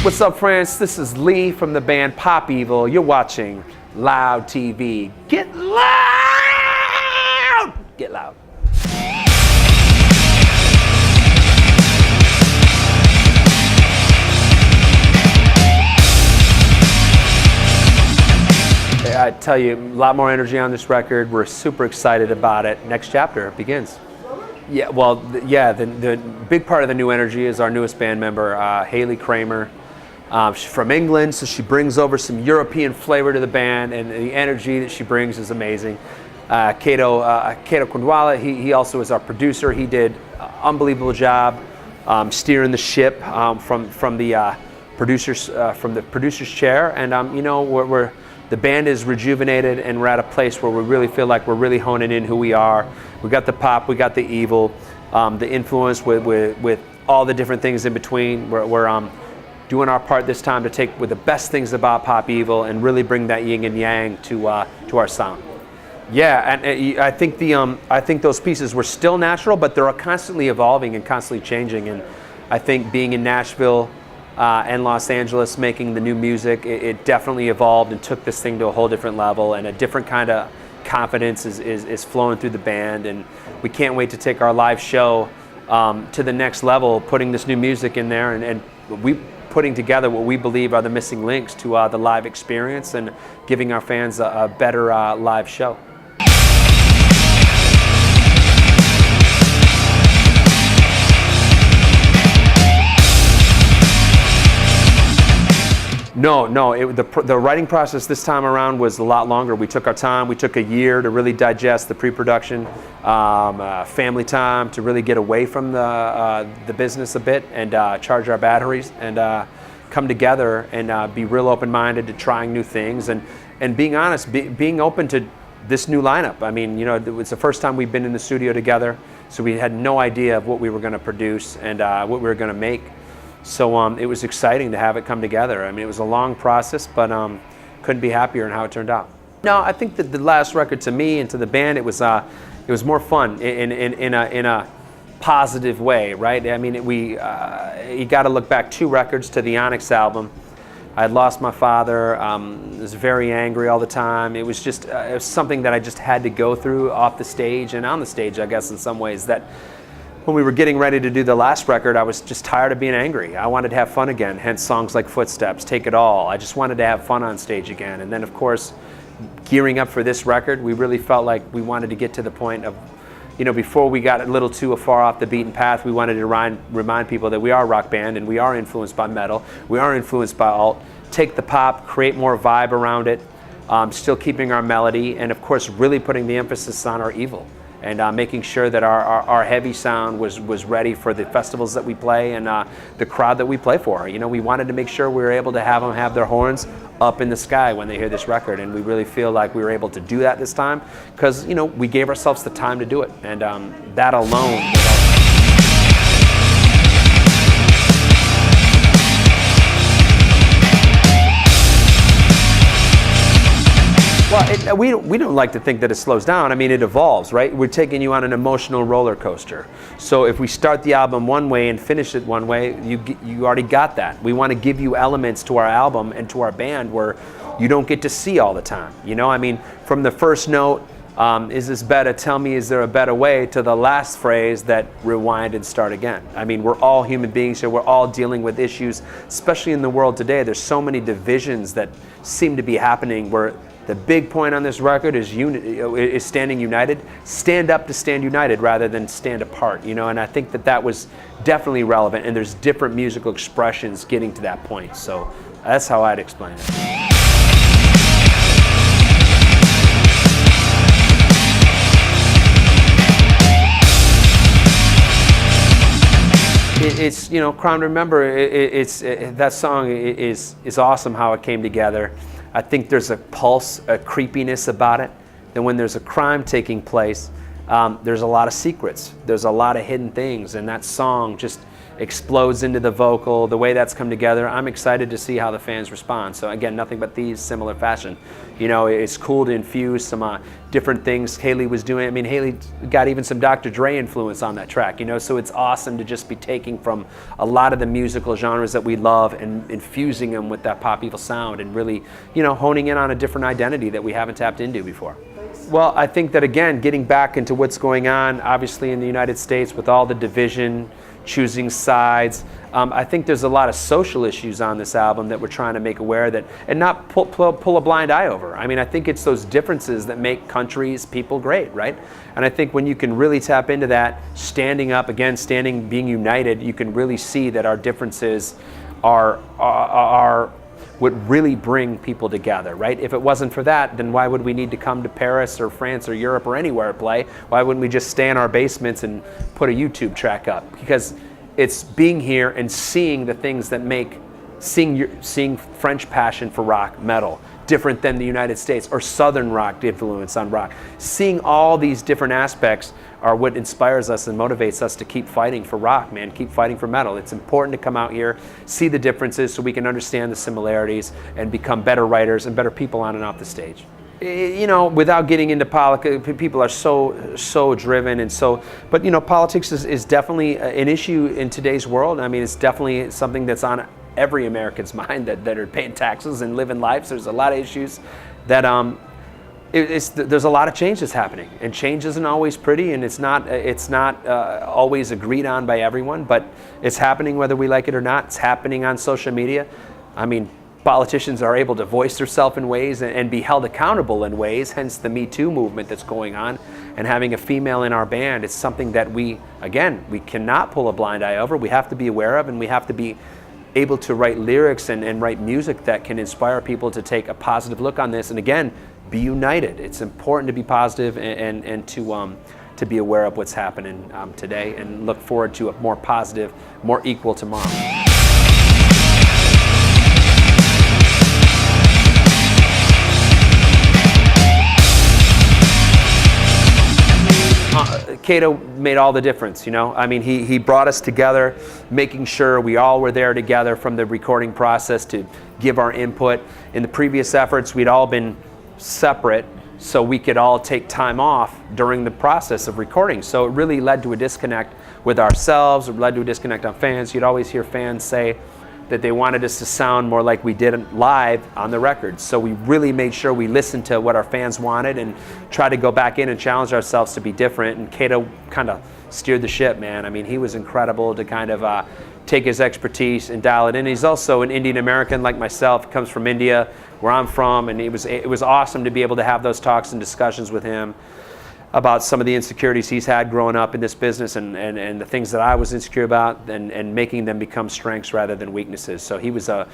What's up, friends? This is Leigh from the band Pop Evil. You're watching Loud TV. Get loud! Get loud. I tell you, a lot more energy on this record. We're super excited about it. Next chapter begins. Yeah, well, the big part of the new energy is our newest band member, Hayley Kramer. She's from England, so she brings over some European flavor to the band, and the energy that she brings is amazing. Kato Khandwala, he also is our producer. He did an unbelievable job steering the ship from the producer's chair, and you know, the band is rejuvenated, and we're at a place where we really feel like we're really honing in who we are. We got the pop, we got the evil, the influence with all the different things in between. We're doing our part this time to take with the best things about Pop Evil and really bring that yin and yang to our sound. Yeah, and I think those pieces were still natural, but they're constantly evolving and constantly changing. And I think being in Nashville and Los Angeles making the new music, it definitely evolved and took this thing to a whole different level, and a different kind of confidence is flowing through the band. And we can't wait to take our live show to the next level, putting this new music in there, and we putting together what we believe are the missing links to the live experience and giving our fans a better live show. No, the writing process this time around was a lot longer. We took our time. We took a year to really digest the pre-production, family time to really get away from the business a bit and charge our batteries and come together and be real open-minded to trying new things and being honest, being open to this new lineup. I mean, you know, it's the first time we've been in the studio together, so we had no idea of what we were going to produce and what we were going to make. So it was exciting to have it come together. I mean, it was a long process, but couldn't be happier in how it turned out. No, I think that the last record, to me and to the band, it was more fun in a positive way, right? I mean, you got to look back 2 records to the Onyx album. I had lost my father. I was very angry all the time. It was just it was something that I just had to go through off the stage and on the stage, I guess, in some ways. That when we were getting ready to do the last record, I was just tired of being angry. I wanted to have fun again, hence songs like Footsteps, Take It All. I just wanted to have fun on stage again. And then, of course, gearing up for this record, we really felt like we wanted to get to the point of, you know, before we got a little too far off the beaten path, we wanted to remind people that we are a rock band and we are influenced by metal, we are influenced by alt, take the pop, create more vibe around it, still keeping our melody, and of course really putting the emphasis on our evil. And making sure that our heavy sound was ready for the festivals that we play and the crowd that we play for. You know, we wanted to make sure we were able to have them have their horns up in the sky when they hear this record, and we really feel like we were able to do that this time because, you know, we gave ourselves the time to do it, and that alone. Well, we don't like to think that it slows down. I mean, it evolves, right? We're taking you on an emotional roller coaster. So if we start the album one way and finish it one way, you already got that. We want to give you elements to our album and to our band where you don't get to see all the time. You know, I mean, from the first note, is this better? Tell me, is there a better way? To the last phrase that rewind and start again. I mean, we're all human beings here. We're all dealing with issues, especially in the world today. There's so many divisions that seem to be happening where the big point on this record is standing united. Stand up to stand united rather than stand apart, you know, and I think that was definitely relevant, and there's different musical expressions getting to that point. So that's how I'd explain it. It's, you know, Crown, remember, that song is awesome how it came together. I think there's a pulse, a creepiness about it. Then when there's a crime taking place, there's a lot of secrets. There's a lot of hidden things, and that song just explodes into the vocal, the way that's come together. I'm excited to see how the fans respond. So again, nothing but these, similar fashion. You know, it's cool to infuse some different things Hayley was doing. I mean, Hayley got even some Dr. Dre influence on that track, you know, so it's awesome to just be taking from a lot of the musical genres that we love and infusing them with that Pop Evil sound and really, you know, honing in on a different identity that we haven't tapped into before. Well, I think that, again, getting back into what's going on, obviously in the United States with all the division, choosing sides, I think there's a lot of social issues on this album that we're trying to make aware that, and not pull a blind eye over. I mean, I think it's those differences that make countries, people great, right? And I think when you can really tap into that, standing up, again, being united, you can really see that our differences are would really bring people together, right? If it wasn't for that, then why would we need to come to Paris or France or Europe or anywhere to play? Why wouldn't we just stay in our basements and put a YouTube track up? Because it's being here and seeing the things that make, seeing French passion for rock, metal, different than the United States, or Southern rock influence on rock. Seeing all these different aspects are what inspires us and motivates us to keep fighting for rock, man, keep fighting for metal. It's important to come out here, see the differences so we can understand the similarities and become better writers and better people on and off the stage. You know, without getting into politics, people are so driven and so, but you know, politics is definitely an issue in today's world. I mean, it's definitely something that's on every American's mind that are paying taxes and living lives. There's a lot of issues that there's a lot of change that's happening, and change isn't always pretty, and it's not always agreed on by everyone, but it's happening whether we like it or not. It's happening on social media. I mean, politicians are able to voice themselves in ways and be held accountable in ways, hence the Me Too movement that's going on. And having a female in our band is something that we cannot pull a blind eye over. We have to be aware of, and we have to be able to write lyrics and write music that can inspire people to take a positive look on this. And again, be united. It's important to be positive and to be aware of what's happening today, and look forward to a more positive, more equal tomorrow. Kato made all the difference, you know. I mean, he brought us together, making sure we all were there together from the recording process to give our input. In the previous efforts, we'd all been separate, so we could all take time off during the process of recording. So it really led to a disconnect with ourselves. It led to a disconnect on fans. You'd always hear fans say that they wanted us to sound more like we did live on the record. So we really made sure we listened to what our fans wanted and tried to go back in and challenge ourselves to be different. And Kato kind of steered the ship, man. I mean, he was incredible to kind of take his expertise and dial it in. He's also an Indian American like myself, comes from India, where I'm from, and it was awesome to be able to have those talks and discussions with him about some of the insecurities he's had growing up in this business, and the things that I was insecure about, and making them become strengths rather than weaknesses. So he was a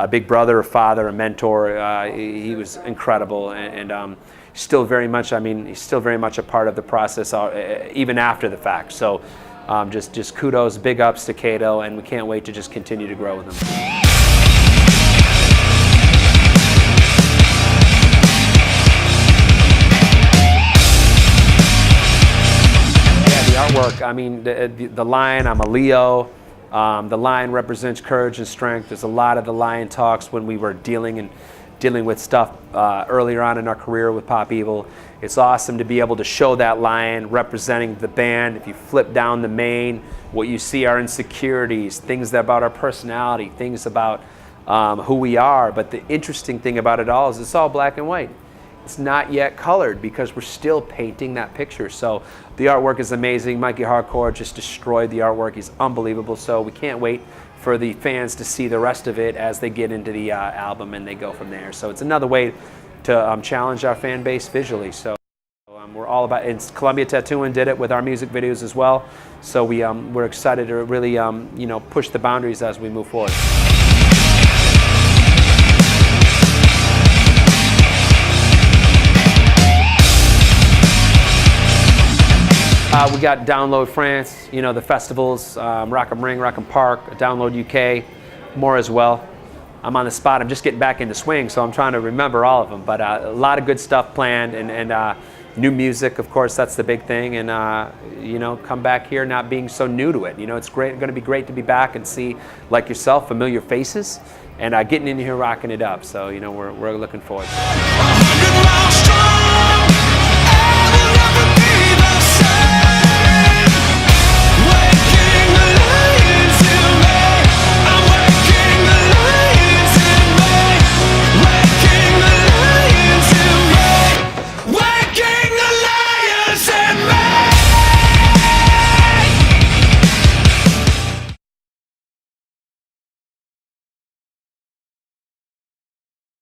big brother, a father, a mentor. He was incredible, and still very much, I mean, he's still very much a part of the process even after the fact. So just kudos, big ups to Kato, and we can't wait to just continue to grow with him. Artwork, I mean, the lion, I'm a Leo. The lion represents courage and strength. There's a lot of the lion talks when we were dealing with stuff earlier on in our career with Pop Evil. It's awesome to be able to show that lion representing the band. If you flip down the mane, what you see are insecurities, things about our personality, things about who we are. But the interesting thing about it all is it's all black and white. It's not yet colored because we're still painting that picture. So the artwork is amazing. Mikey Hardcore just destroyed the artwork. He's unbelievable. So we can't wait for the fans to see the rest of it as they get into the album and they go from there. So it's another way to challenge our fan base visually. So we're all about, and Columbia Tattooing did it with our music videos as well. So we're excited to really you know, push the boundaries as we move forward. We got Download France, you know, the festivals, Rock am Ring, Rock am Park, Download UK, more as well. I'm on the spot. I'm just getting back into swing, so I'm trying to remember all of them. But a lot of good stuff planned, and New music, of course, that's the big thing, and you know, come back here not being so new to it. You know, it's going to be great to be back and see, like yourself, familiar faces, and getting in here rocking it up. So, you know, we're looking forward to it.